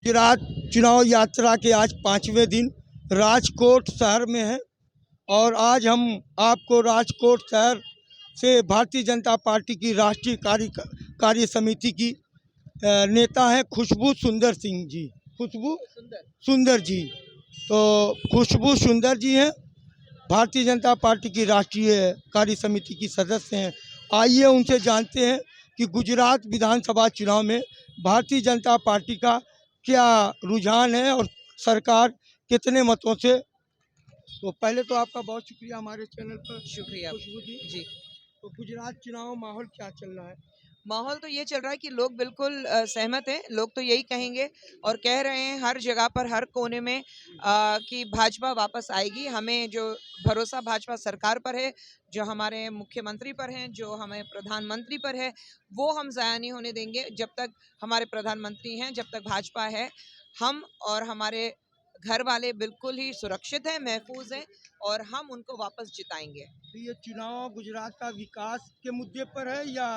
गुजरात चुनाव यात्रा के आज 5वें दिन राजकोट शहर में है और आज हम आपको राजकोट शहर से भारतीय जनता पार्टी की राष्ट्रीय कार्य समिति की नेता है खुशबू सुंदर सिंह जी। खुशबू सुंदर जी, तो खुशबू सुंदर जी हैं, भारतीय जनता पार्टी की राष्ट्रीय कार्य समिति की सदस्य हैं। आइए उनसे जानते हैं कि गुजरात विधानसभा चुनाव में भारतीय जनता पार्टी का क्या रुझान है और सरकार कितने मतों से। तो पहले तो आपका बहुत शुक्रिया हमारे चैनल पर। शुक्रिया खुशबू जी जी। तो गुजरात चुनाव माहौल क्या चल रहा है? माहौल तो ये चल रहा है कि लोग बिल्कुल सहमत हैं। लोग तो यही कहेंगे और कह रहे हैं हर जगह पर, हर कोने में कि भाजपा वापस आएगी। हमें जो भरोसा भाजपा सरकार पर है, जो हमारे मुख्यमंत्री पर है, जो हमें प्रधानमंत्री पर है, वो हम ज़ाया नहीं होने देंगे। जब तक हमारे प्रधानमंत्री हैं, जब तक भाजपा है, हम और हमारे घर वाले बिल्कुल ही सुरक्षित हैं, महफूज हैं और हम उनको वापस जिताएंगे। तो ये चुनाव गुजरात का विकास के मुद्दे पर है या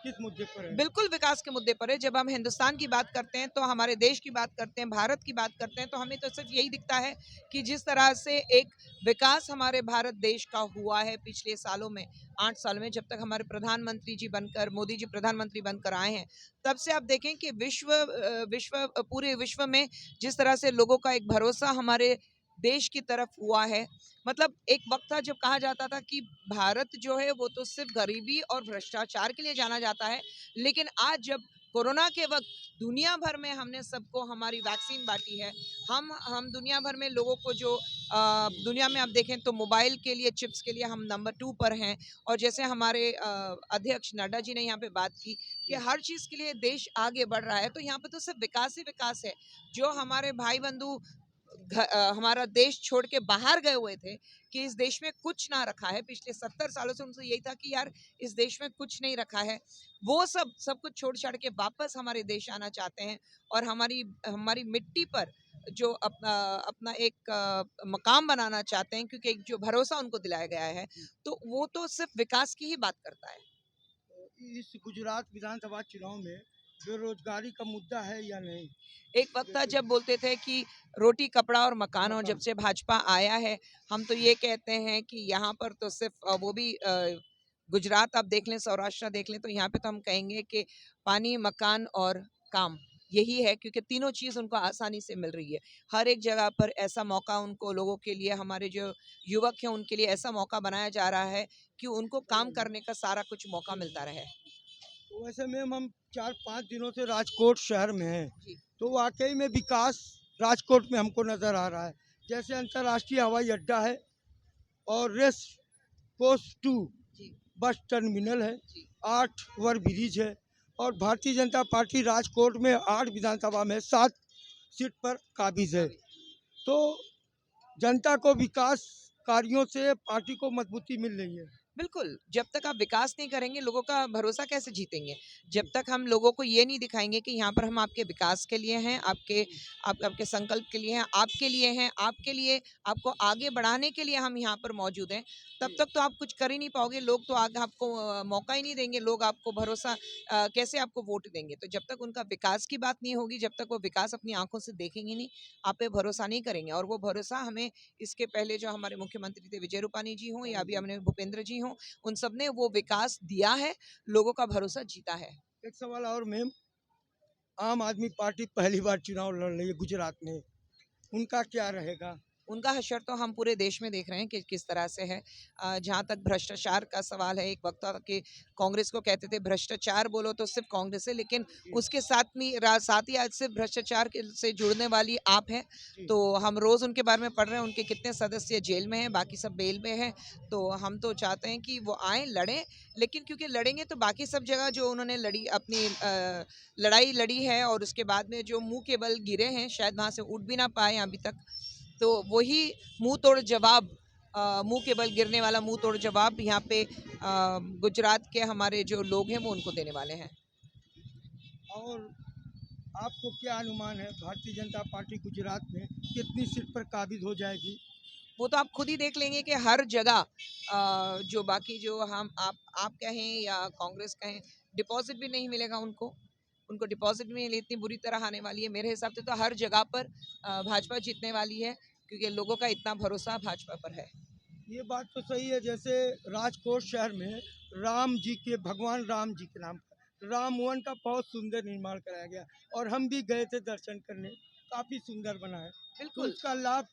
किस मुद्दे पर है? बिल्कुल विकास के मुद्दे पर है। जब हम हिंदुस्तान की बात करते हैं, तो हमारे देश की बात करते हैं, भारत की बात करते हैं, तो हमें तो सिर्फ यही दिखता है कि जिस तरह से एक विकास हमारे भारत देश का हुआ है पिछले सालों में, 8 साल में, जब तक हमारे प्रधानमंत्री जी बनकर, मोदी जी प्रधानमंत्री बनकर आए हैं, तब से आप देखें कि पूरे विश्व में जिस तरह से लोगों का एक भरोसा हमारे देश की तरफ हुआ है। मतलब एक वक्त था जब कहा जाता था कि भारत जो है वो तो सिर्फ गरीबी और भ्रष्टाचार के लिए जाना जाता है, लेकिन आज जब कोरोना के वक्त दुनिया भर में हमने सबको हमारी वैक्सीन बांटी है, हम दुनिया भर में लोगों को जो दुनिया में आप देखें तो मोबाइल के लिए, चिप्स के लिए हम नंबर 2 पर हैं। और जैसे हमारे अध्यक्ष नड्डा जी ने यहाँ पे बात की कि हर चीज़ के लिए देश आगे बढ़ रहा है, तो यहाँ पे तो सिर्फ विकास ही विकास है। जो हमारे भाई बंधु हमारा देश छोड़ के बाहर गए हुए थे कि इस देश में कुछ ना रखा है, पिछले 70 सालों से उनसे यही था कि यार इस देश में कुछ नहीं रखा है, वो सब कुछ छोड़ छाड़ के वापस हमारे देश आना चाहते हैं और हमारी हमारी मिट्टी पर जो अपना अपना एक मकाम बनाना चाहते हैं, क्योंकि एक जो भरोसा उनको दिलाया गया है, तो वो तो सिर्फ विकास की ही बात करता है। इस गुजरात विधानसभा चुनाव में बेरोजगारी का मुद्दा है या नहीं? एक वक्त था जब बोलते थे कि रोटी कपड़ा और मकान, और जब से भाजपा आया है हम तो ये कहते हैं कि यहाँ पर तो सिर्फ वो भी गुजरात आप देख लें, सौराष्ट्र देख लें, तो यहाँ पे तो हम कहेंगे कि पानी, मकान और काम यही है, क्योंकि तीनों चीज़ उनको आसानी से मिल रही है। हर एक जगह पर ऐसा मौका उनको, लोगों के लिए, हमारे जो युवक हैं उनके लिए ऐसा मौका बनाया जा रहा है कि उनको काम करने का सारा कुछ मौका मिलता रहे। तो वैसे मैम हम 4-5 दिनों से राजकोट शहर में हैं, जी तो वाकई में विकास राजकोट में हमको नज़र आ रहा है। जैसे अंतर्राष्ट्रीय हवाई अड्डा है और रेस कोर्स 2 जी बस टर्मिनल है, जी 8 ओवर ब्रिज है और भारतीय जनता पार्टी राजकोट में 8 विधानसभा में 7 सीट पर काबिज है। तो जनता को विकास कार्यों से पार्टी को मजबूती मिल रही है। बिल्कुल, जब तक आप विकास नहीं करेंगे, लोगों का भरोसा कैसे जीतेंगे? जब तक हम लोगों को ये नहीं दिखाएँगे कि यहाँ पर हम आपके विकास के लिए हैं, आपके संकल्प के लिए हैं, आपके लिए हैं, आपके लिए, आपको आगे बढ़ाने के लिए हम यहाँ पर मौजूद हैं, तब तक तो आप कुछ कर ही नहीं पाओगे। लोग तो आगे आपको मौका ही नहीं देंगे, लोग आपको भरोसा कैसे आपको वोट देंगे? तो जब तक उनका विकास की बात नहीं होगी, जब तक वो विकास अपनी आँखों से देखेंगे नहीं, आप पे भरोसा नहीं करेंगे। और वो भरोसा हमें इसके पहले जो हमारे मुख्यमंत्री थे विजय रूपाणी जी हों या अभी हमने भूपेंद्र जी हों, उन सब ने वो विकास दिया है, लोगों का भरोसा जीता है। एक सवाल और मैम, आम आदमी पार्टी पहली बार चुनाव लड़ रही है गुजरात में, उनका क्या रहेगा? उनका हशर तो हम पूरे देश में देख रहे हैं कि किस तरह से है। जहाँ तक भ्रष्टाचार का सवाल है, एक वक्त था कि कांग्रेस को कहते थे भ्रष्टाचार बोलो तो सिर्फ कांग्रेस है, लेकिन उसके साथ ही आज सिर्फ भ्रष्टाचार से जुड़ने वाली आप हैं। तो हम रोज़ उनके बारे में पढ़ रहे हैं, उनके कितने सदस्य जेल में हैं, बाकी सब बेल में हैं। तो हम तो चाहते हैं कि वो आएँ, लड़ें, लेकिन क्योंकि लड़ेंगे तो बाकी सब जगह जो उन्होंने अपनी लड़ाई लड़ी है और उसके बाद में जो मुँह के बल गिरे हैं, शायद वहाँ से उठ भी ना पाए अभी तक। तो वही मुंह तोड़ जवाब, मुंह के बल गिरने वाला मुंह तोड़ जवाब यहाँ पे गुजरात के हमारे जो लोग हैं वो उनको देने वाले हैं। और आपको क्या अनुमान है भारतीय जनता पार्टी गुजरात में कितनी सीट पर काबिज हो जाएगी? वो तो आप खुद ही देख लेंगे कि हर जगह जो बाकी जो हम आप कहें या कांग्रेस कहें, डिपॉजिट भी नहीं मिलेगा उनको। उनको डिपॉजिट में इतनी बुरी तरह आने वाली है। मेरे हिसाब से तो हर जगह पर भाजपा जीतने वाली है, क्योंकि लोगों का इतना भरोसा भाजपा पर है। ये बात तो सही है। जैसे राजकोट शहर में राम जी के, भगवान राम जी के नाम पर राम वन का बहुत सुंदर निर्माण कराया गया और हम भी गए थे दर्शन करने, काफी सुंदर बना है। तो बिल्कुल। उसका लाभ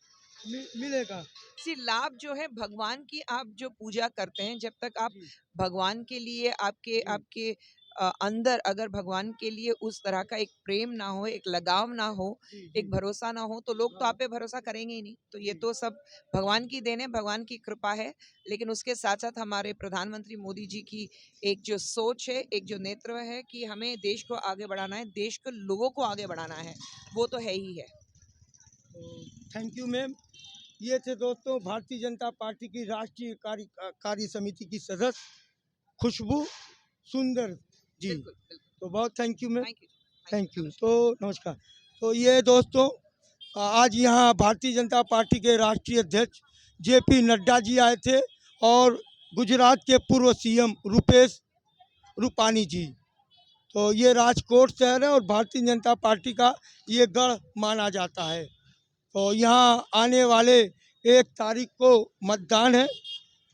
मिलेगा सी लाभ जो है भगवान की, आप जो पूजा करते हैं, जब तक आप जी। भगवान के लिए आपके जी। आपके अंदर अगर भगवान के लिए उस तरह का एक प्रेम ना हो, एक लगाव ना हो, जी। एक भरोसा ना हो, तो लोग तो हाँ। आप पे भरोसा करेंगे ही नहीं। तो ये जी। तो सब भगवान की देन है, भगवान की कृपा है। लेकिन उसके साथ साथ हमारे प्रधानमंत्री मोदी जी की एक जो सोच है, एक जो नेतृत्व है कि हमें देश को आगे बढ़ाना है, देश के लोगों को आगे बढ़ाना है, वो तो है ही है। Thank you ma'am. ये थे दोस्तों भारतीय जनता पार्टी की राष्ट्रीय कार्य समिति की सदस्य खुशबू सुंदर जी। बिल्कुल, बिल्कुल। तो बहुत thank you ma'am. Thank you. Thank you. तो नमस्कार। तो ये दोस्तों आज यहाँ भारतीय जनता पार्टी के राष्ट्रीय अध्यक्ष जेपी नड्डा जी आए थे और गुजरात के पूर्व सीएम रुपेश रूपानी जी। तो ये राजकोट शहर है और भारतीय जनता पार्टी का ये गढ़ माना जाता है। तो यहाँ आने वाले 1 तारीख को मतदान है।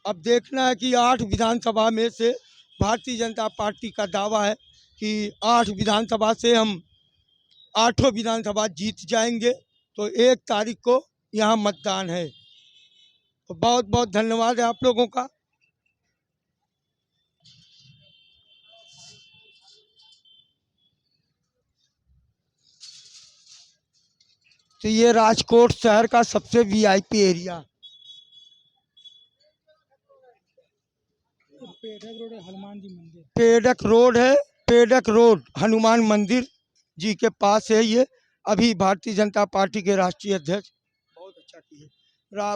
अब देखना है कि 8 विधानसभा में से भारतीय जनता पार्टी का दावा है कि 8 विधानसभा से हम 8 विधानसभा जीत जाएंगे। तो 1 तारीख को यहाँ मतदान है। तो बहुत बहुत धन्यवाद है आप लोगों का। तो ये राजकोट शहर का सबसे वीआईपी एरिया हनुमान जी मंदिर, पेडक रोड है। पेडक रोड हनुमान मंदिर जी के पास है ये। अभी भारतीय जनता पार्टी के राष्ट्रीय अध्यक्ष, बहुत अच्छा किए,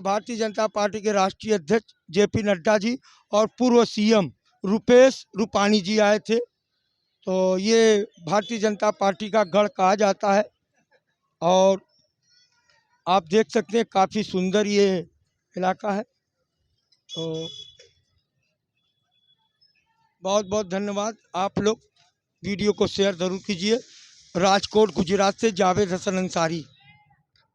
भारतीय जनता पार्टी के राष्ट्रीय अध्यक्ष जेपी नड्डा जी और पूर्व सीएम रुपेश रूपानी जी आए थे। तो ये भारतीय जनता पार्टी का गढ़ कहा जाता है और आप देख सकते हैं काफ़ी सुंदर ये इलाका है। तो बहुत बहुत धन्यवाद। आप लोग वीडियो को शेयर ज़रूर कीजिए। राजकोट गुजरात से जावेद हसन अंसारी।